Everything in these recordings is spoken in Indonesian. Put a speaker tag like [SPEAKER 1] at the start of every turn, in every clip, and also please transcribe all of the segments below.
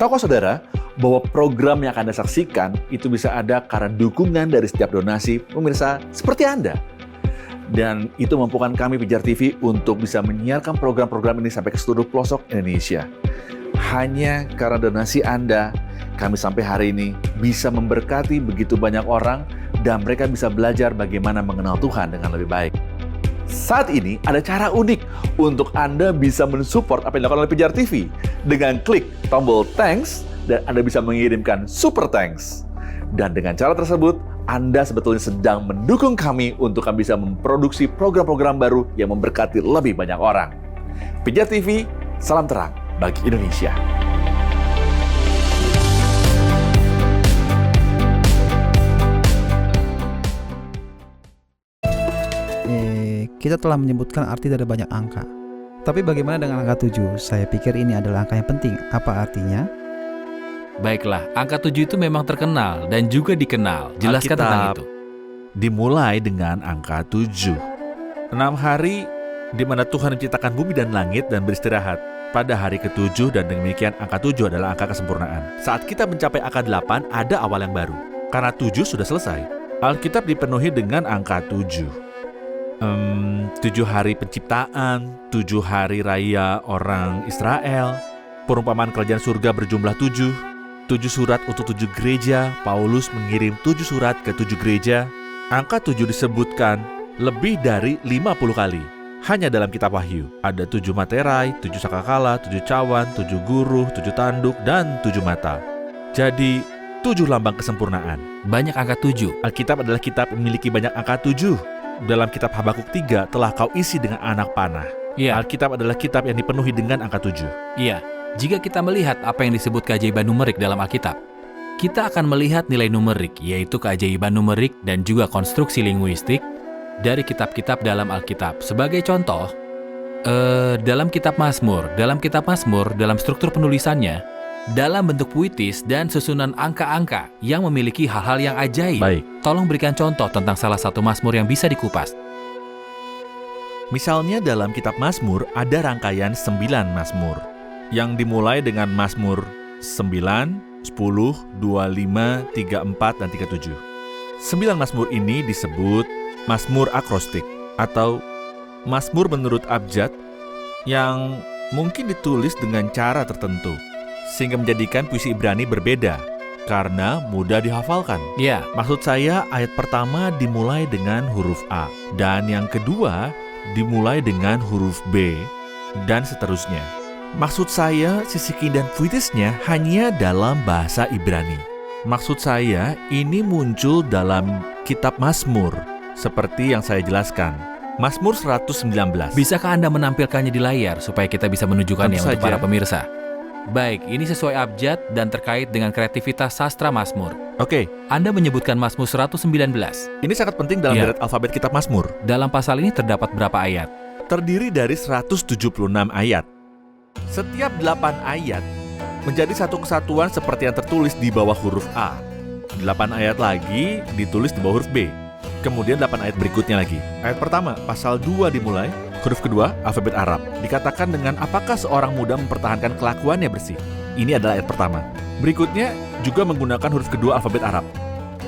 [SPEAKER 1] Tahukah saudara bahwa program yang akan Anda saksikan itu bisa ada karena dukungan dari setiap donasi pemirsa seperti Anda. Dan itu memampukan kami Pijar TV untuk bisa menyiarkan program-program ini sampai ke seluruh pelosok Indonesia. Hanya karena donasi Anda, kami sampai hari ini bisa memberkati begitu banyak orang dan mereka bisa belajar bagaimana mengenal Tuhan dengan lebih baik. Saat ini ada cara unik untuk Anda bisa mensupport apa yang dilakukan oleh Pijar TV dengan klik tombol thanks dan Anda bisa mengirimkan super thanks. Dan dengan cara tersebut, Anda sebetulnya sedang mendukung kami untuk kami bisa memproduksi program-program baru yang memberkati lebih banyak orang. Pijar TV, salam terang bagi Indonesia.
[SPEAKER 2] Kita telah menyebutkan arti dari banyak angka. Tapi bagaimana dengan angka 7? Saya pikir ini adalah angka yang penting. Apa artinya?
[SPEAKER 3] Baiklah, angka 7 itu memang terkenal dan juga dikenal. Jelaskan tentang itu.
[SPEAKER 1] Dimulai dengan angka 7. 6 hari di mana Tuhan menciptakan bumi dan langit dan beristirahat. Pada hari ke-7 dan demikian angka 7 adalah angka kesempurnaan. Saat kita mencapai angka 8, ada awal yang baru. Karena 7 sudah selesai. Alkitab dipenuhi dengan angka 7. 7 hari penciptaan, 7 hari raya orang Israel, perumpamaan kerajaan surga berjumlah 7 surat untuk 7 gereja, Paulus mengirim 7 surat ke 7 gereja. Angka 7 disebutkan lebih dari 50 kali. Hanya dalam kitab Wahyu, ada 7 materai, 7 sangkakala, 7 cawan, 7 guru, 7 tanduk, dan 7 mata. Jadi, 7 lambang kesempurnaan.
[SPEAKER 3] Banyak angka 7.
[SPEAKER 1] Alkitab adalah kitab yang memiliki banyak angka 7. Dalam kitab Habakuk 3 telah kau isi dengan anak panah.
[SPEAKER 3] Iya.
[SPEAKER 1] Alkitab adalah kitab yang dipenuhi dengan angka 7.
[SPEAKER 3] Iya. Jika kita melihat apa yang disebut keajaiban numerik dalam Alkitab, kita akan melihat nilai numerik, yaitu keajaiban numerik dan juga konstruksi linguistik dari kitab-kitab dalam Alkitab. Sebagai contoh, dalam kitab Mazmur, dalam struktur penulisannya, dalam bentuk puitis dan susunan angka-angka yang memiliki hal-hal yang ajaib.
[SPEAKER 1] Baik.
[SPEAKER 3] Tolong berikan contoh tentang salah satu Mazmur yang bisa dikupas.
[SPEAKER 1] Misalnya dalam kitab Mazmur ada rangkaian 9 Mazmur yang dimulai dengan Mazmur 9, 10, 25, 34, dan 37. 9 Mazmur ini disebut Mazmur akrostik atau Mazmur menurut abjad yang mungkin ditulis dengan cara tertentu sehingga menjadikan puisi Ibrani berbeda karena mudah dihafalkan.
[SPEAKER 3] Ya,
[SPEAKER 1] Maksud saya ayat pertama dimulai dengan huruf A dan yang kedua dimulai dengan huruf B dan seterusnya. Maksud saya sisi keindahan puitisnya hanya dalam bahasa Ibrani. Maksud saya ini muncul dalam kitab Mazmur seperti yang saya jelaskan. Mazmur 119.
[SPEAKER 3] bisakah Anda menampilkannya di layar supaya kita bisa menunjukkannya
[SPEAKER 1] Tentu
[SPEAKER 3] untuk
[SPEAKER 1] saja.
[SPEAKER 3] para pemirsa? Baik, ini sesuai abjad dan terkait dengan kreativitas sastra Mazmur.
[SPEAKER 1] Oke,
[SPEAKER 3] Anda menyebutkan Mazmur 119.
[SPEAKER 1] ini sangat penting dalam
[SPEAKER 3] Ya.
[SPEAKER 1] deret alfabet kitab Mazmur.
[SPEAKER 3] Dalam pasal ini terdapat berapa ayat?
[SPEAKER 1] Terdiri dari 176 ayat. Setiap 8 ayat menjadi satu kesatuan seperti yang tertulis di bawah huruf A. 8 ayat lagi ditulis di bawah huruf B. Kemudian 8 ayat berikutnya lagi. Ayat pertama, pasal 2 dimulai. Huruf kedua, alfabet Arab. Dikatakan dengan apakah seorang muda mempertahankan kelakuannya bersih. Ini adalah ayat pertama. Berikutnya juga menggunakan huruf kedua alfabet Arab.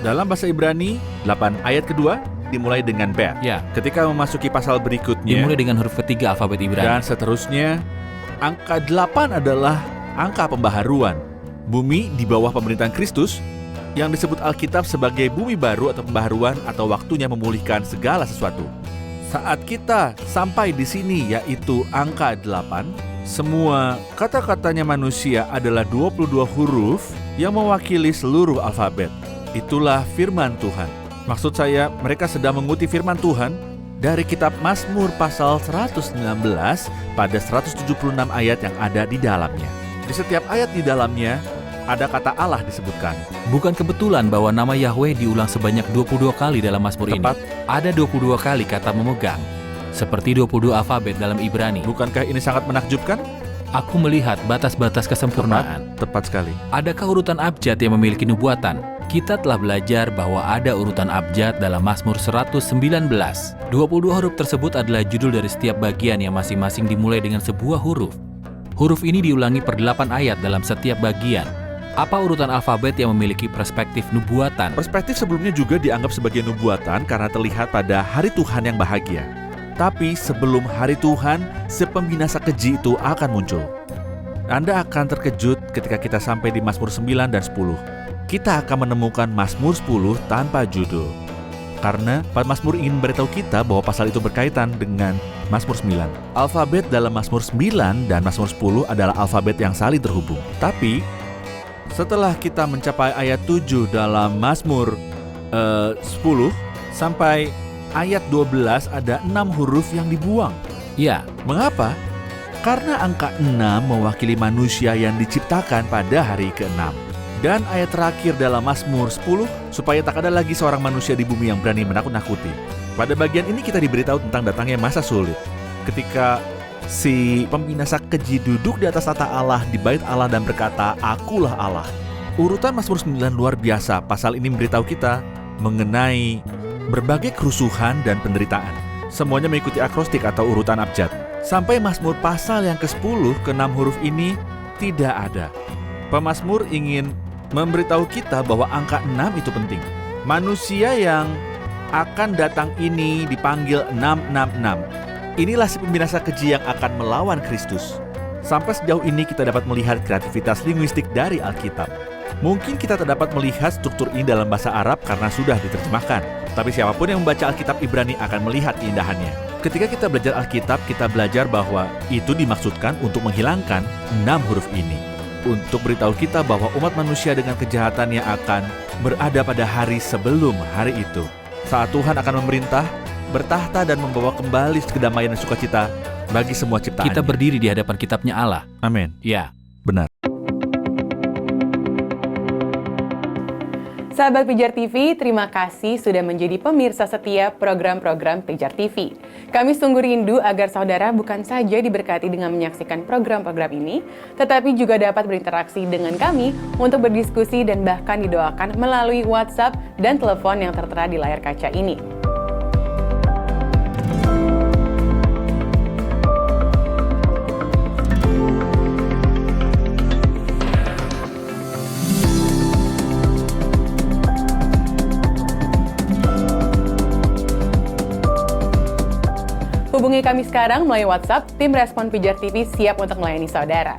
[SPEAKER 1] Dalam bahasa Ibrani, 8 ayat kedua dimulai dengan Bet.
[SPEAKER 3] Ya,
[SPEAKER 1] Ketika memasuki pasal berikutnya,
[SPEAKER 3] dimulai dengan huruf ketiga alfabet
[SPEAKER 1] dan
[SPEAKER 3] Ibrani.
[SPEAKER 1] seterusnya, angka 8 adalah angka pembaharuan. Bumi di bawah pemerintahan Kristus yang disebut Alkitab sebagai bumi baru atau pembaharuan atau waktunya memulihkan segala sesuatu. Saat kita sampai di sini yaitu angka 8, semua kata-katanya manusia adalah 22 huruf yang mewakili seluruh alfabet. Itulah firman Tuhan. Maksud saya, mereka sedang mengutip firman Tuhan dari kitab Mazmur pasal 119 pada 176 ayat yang ada di dalamnya. Di setiap ayat di dalamnya ada kata Allah disebutkan.
[SPEAKER 3] Bukan kebetulan bahwa nama Yahweh diulang sebanyak 22 kali dalam Mazmur ini.
[SPEAKER 1] Tepat.
[SPEAKER 3] Ada 22 kali kata memegang, seperti 22 alfabet dalam Ibrani.
[SPEAKER 1] Bukankah ini sangat menakjubkan?
[SPEAKER 3] Aku melihat batas-batas kesempurnaan.
[SPEAKER 1] Tepat sekali.
[SPEAKER 3] Adakah urutan abjad yang memiliki nubuatan? Kita telah belajar bahwa ada urutan abjad dalam Mazmur 119. 22 huruf tersebut adalah judul dari setiap bagian yang masing-masing dimulai dengan sebuah huruf. Huruf ini diulangi per 8 ayat dalam setiap bagian. Apa urutan alfabet yang memiliki perspektif nubuatan?
[SPEAKER 1] Perspektif sebelumnya juga dianggap sebagai nubuatan karena terlihat pada hari Tuhan yang bahagia. Tapi sebelum hari Tuhan, si pembinasa keji itu akan muncul. Anda akan terkejut ketika kita sampai di Mazmur 9 dan 10. Kita akan menemukan Mazmur 10 tanpa judul. Karena Mazmur ingin memberitahu kita bahwa pasal itu berkaitan dengan Mazmur 9. Alfabet dalam Mazmur 9 dan Mazmur 10 adalah alfabet yang saling terhubung. Tapi setelah kita mencapai ayat 7 dalam Mazmur 10 sampai ayat 12 ada 6 huruf yang dibuang.
[SPEAKER 3] Ya,
[SPEAKER 1] Mengapa? Karena angka 6 mewakili manusia yang diciptakan pada hari ke-6. Dan ayat terakhir dalam Mazmur 10, supaya tak ada lagi seorang manusia di bumi yang berani menakut-nakuti. Pada bagian ini kita diberitahu tentang datangnya masa sulit. Ketika si pembinasa keji duduk di atas tata Allah di bait Allah dan berkata, "Akulah Allah." Urutan Mazmur 9 luar biasa. Pasal ini memberitahu kita mengenai berbagai kerusuhan dan penderitaan. Semuanya mengikuti akrostik atau urutan abjad. Sampai Mazmur pasal yang ke-10, ke-6 huruf ini tidak ada. Pemazmur ingin memberitahu kita bahwa angka 6 itu penting. Manusia yang akan datang ini dipanggil 666. Inilah si pembinasa keji yang akan melawan Kristus. Sampai sejauh ini kita dapat melihat kreativitas linguistik dari Alkitab. Mungkin kita tak dapat melihat struktur ini dalam bahasa Arab karena sudah diterjemahkan. Tapi siapapun yang membaca Alkitab Ibrani akan melihat keindahannya. Ketika kita belajar Alkitab, kita belajar bahwa itu dimaksudkan untuk menghilangkan 6 huruf ini. Untuk beritahu kita bahwa umat manusia dengan kejahatannya akan berada pada hari sebelum hari itu. Saat Tuhan akan memerintah, bertahta dan membawa kembali kedamaian dan sukacita bagi semua ciptaannya.
[SPEAKER 3] kita berdiri di hadapan kitabnya Allah.
[SPEAKER 1] Amin.
[SPEAKER 3] Ya,
[SPEAKER 1] Benar.
[SPEAKER 4] Sahabat Pijar TV, terima kasih sudah menjadi pemirsa setia program-program Pijar TV. Kami sungguh rindu agar saudara bukan saja diberkati dengan menyaksikan program-program ini, tetapi juga dapat berinteraksi dengan kami untuk berdiskusi dan bahkan didoakan melalui WhatsApp dan telepon yang tertera di layar kaca ini. Hubungi kami sekarang melalui WhatsApp, tim Respon Pijar TV siap untuk melayani saudara.